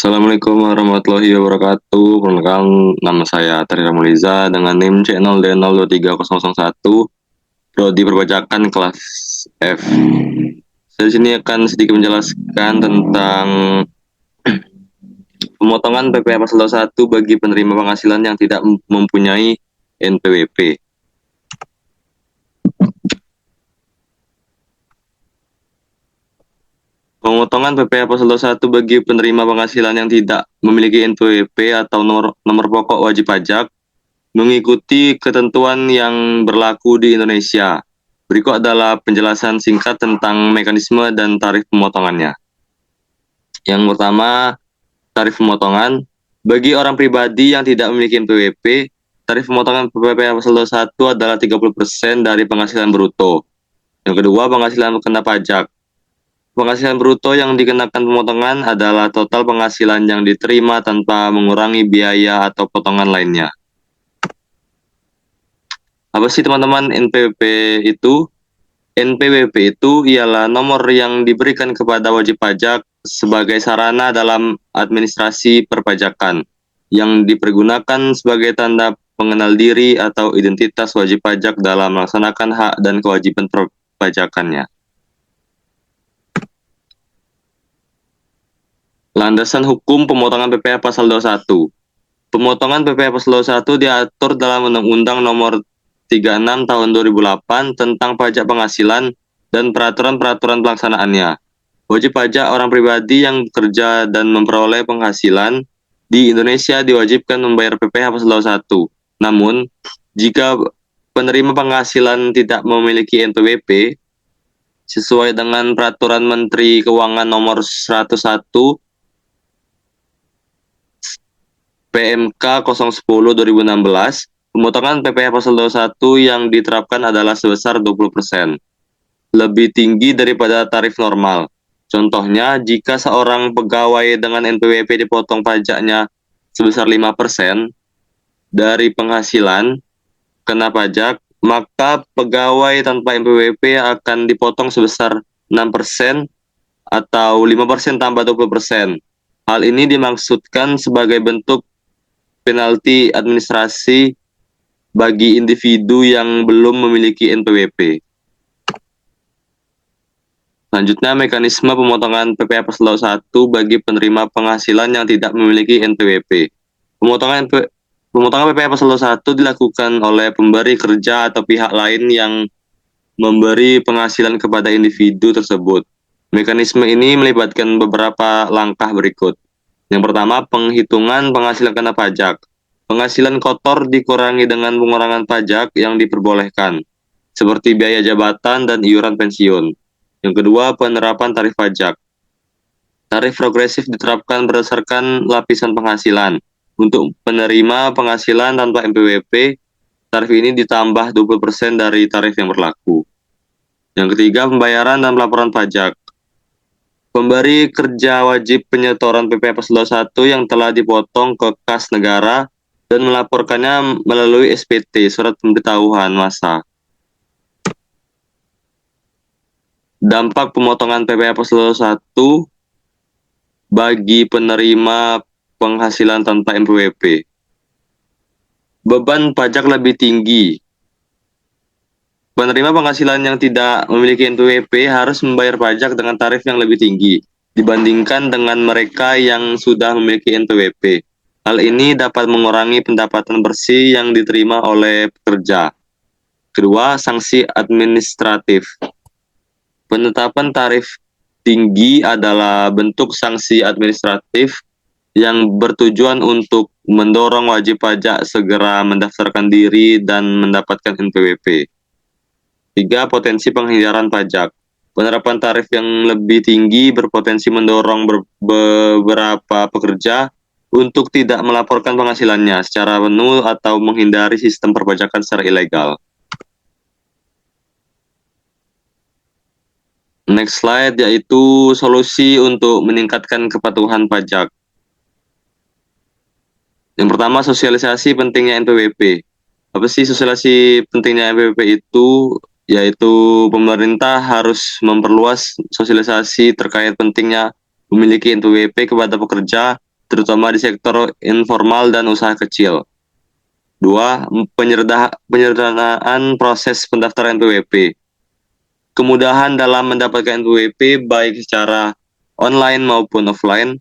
Assalamualaikum warahmatullahi wabarakatuh. Perkenalkan, nama saya Tari Ramuliza dengan NIM C0D023001, Prodi Perpajakan kelas F. Saya di sini akan sedikit menjelaskan tentang pemotongan PPh Pasal 21 bagi penerima penghasilan yang tidak mempunyai NPWP. Pemotongan PPh Pasal 21 bagi penerima penghasilan yang tidak memiliki NPWP atau nomor pokok wajib pajak mengikuti ketentuan yang berlaku di Indonesia. Berikut adalah penjelasan singkat tentang mekanisme dan tarif pemotongannya. Yang pertama, tarif pemotongan. Bagi orang pribadi yang tidak memiliki NPWP, tarif pemotongan PPh Pasal 21 adalah 30% dari penghasilan bruto. Yang kedua, penghasilan kena pajak. Penghasilan bruto yang dikenakan pemotongan adalah total penghasilan yang diterima tanpa mengurangi biaya atau potongan lainnya. Apa sih teman-teman NPWP itu? NPWP itu ialah nomor yang diberikan kepada wajib pajak sebagai sarana dalam administrasi perpajakan yang dipergunakan sebagai tanda pengenal diri atau identitas wajib pajak dalam melaksanakan hak dan kewajiban perpajakannya. Landasan hukum pemotongan PPh Pasal 21. Pemotongan PPh Pasal 21 diatur dalam Undang-Undang Nomor 36 Tahun 2008 tentang pajak penghasilan dan peraturan-peraturan pelaksanaannya. Wajib pajak orang pribadi yang bekerja dan memperoleh penghasilan di Indonesia diwajibkan membayar PPh Pasal 21. Namun, jika penerima penghasilan tidak memiliki NPWP, sesuai dengan Peraturan Menteri Keuangan Nomor 101 PMK 010/2016, pemotongan PPh Pasal 21 yang diterapkan adalah sebesar 20%, lebih tinggi daripada tarif normal. Contohnya, jika seorang pegawai dengan NPWP dipotong pajaknya sebesar 5% dari penghasilan kena pajak, maka pegawai tanpa NPWP akan dipotong sebesar 6% atau 5% tambah 20%. Hal ini dimaksudkan sebagai bentuk penalti administrasi bagi individu yang belum memiliki NPWP. Selanjutnya, mekanisme pemotongan PPh Pasal 21 bagi penerima penghasilan yang tidak memiliki NPWP. Pemotongan PPh Pasal 21 dilakukan oleh pemberi kerja atau pihak lain yang memberi penghasilan kepada individu tersebut. Mekanisme ini melibatkan beberapa langkah berikut. Yang pertama, penghitungan penghasilan kena pajak. Penghasilan kotor dikurangi dengan pengurangan pajak yang diperbolehkan, seperti biaya jabatan dan iuran pensiun. Yang kedua, penerapan tarif pajak. Tarif progresif diterapkan berdasarkan lapisan penghasilan. Untuk penerima penghasilan tanpa NPWP, tarif ini ditambah 20% dari tarif yang berlaku. Yang ketiga, pembayaran dan pelaporan pajak. Pemberi kerja wajib penyetoran PPh Pasal 21 yang telah dipotong ke kas negara dan melaporkannya melalui SPT, Surat Pemberitahuan Masa. Dampak pemotongan PPh Pasal 21 bagi penerima penghasilan tanpa NPWP. Beban pajak lebih tinggi. Penerima penghasilan yang tidak memiliki NPWP harus membayar pajak dengan tarif yang lebih tinggi dibandingkan dengan mereka yang sudah memiliki NPWP. Hal ini dapat mengurangi pendapatan bersih yang diterima oleh pekerja. Kedua, sanksi administratif. Penetapan tarif tinggi adalah bentuk sanksi administratif yang bertujuan untuk mendorong wajib pajak segera mendaftarkan diri dan mendapatkan NPWP. 3. Potensi penghindaran pajak. Penerapan tarif yang lebih tinggi berpotensi mendorong beberapa pekerja untuk tidak melaporkan penghasilannya secara penuh atau menghindari sistem perpajakan secara ilegal. Next slide, yaitu solusi untuk meningkatkan kepatuhan pajak. Yang pertama, sosialisasi pentingnya NPWP. Apa sih sosialisasi pentingnya NPWP itu? Yaitu pemerintah harus memperluas sosialisasi terkait pentingnya memiliki NPWP kepada pekerja terutama di sektor informal dan usaha kecil. 2. Penyederhanaan proses pendaftaran NPWP. Kemudahan dalam mendapatkan NPWP baik secara online maupun offline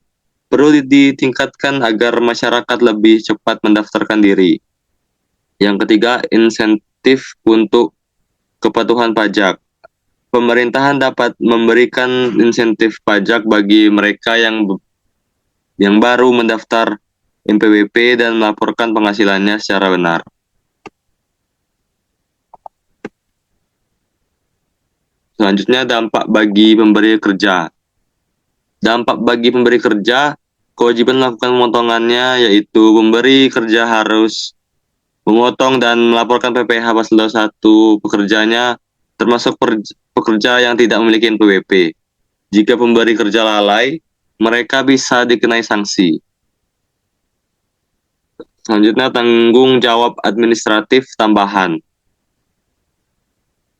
perlu ditingkatkan agar masyarakat lebih cepat mendaftarkan diri. Yang ketiga, insentif untuk kepatuhan pajak. Pemerintahan dapat memberikan insentif pajak bagi mereka yang baru mendaftar NPWP dan melaporkan penghasilannya secara benar. Selanjutnya, dampak bagi pemberi kerja. Dampak bagi pemberi kerja, kewajiban melakukan pemotongannya yaitu pemberi kerja harus memotong dan melaporkan PPh pasal 21 pekerjanya, termasuk pekerja yang tidak memiliki NPWP. Jika pemberi kerja lalai, mereka bisa dikenai sanksi. Selanjutnya, tanggung jawab administratif tambahan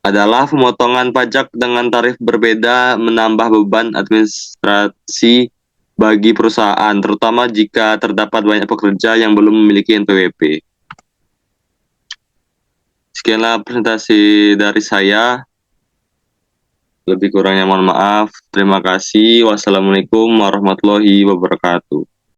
adalah pemotongan pajak dengan tarif berbeda menambah beban administrasi bagi perusahaan, terutama jika terdapat banyak pekerja yang belum memiliki NPWP. Sekianlah presentasi dari saya. Lebih kurangnya mohon maaf. Terima kasih. Wassalamualaikum warahmatullahi wabarakatuh.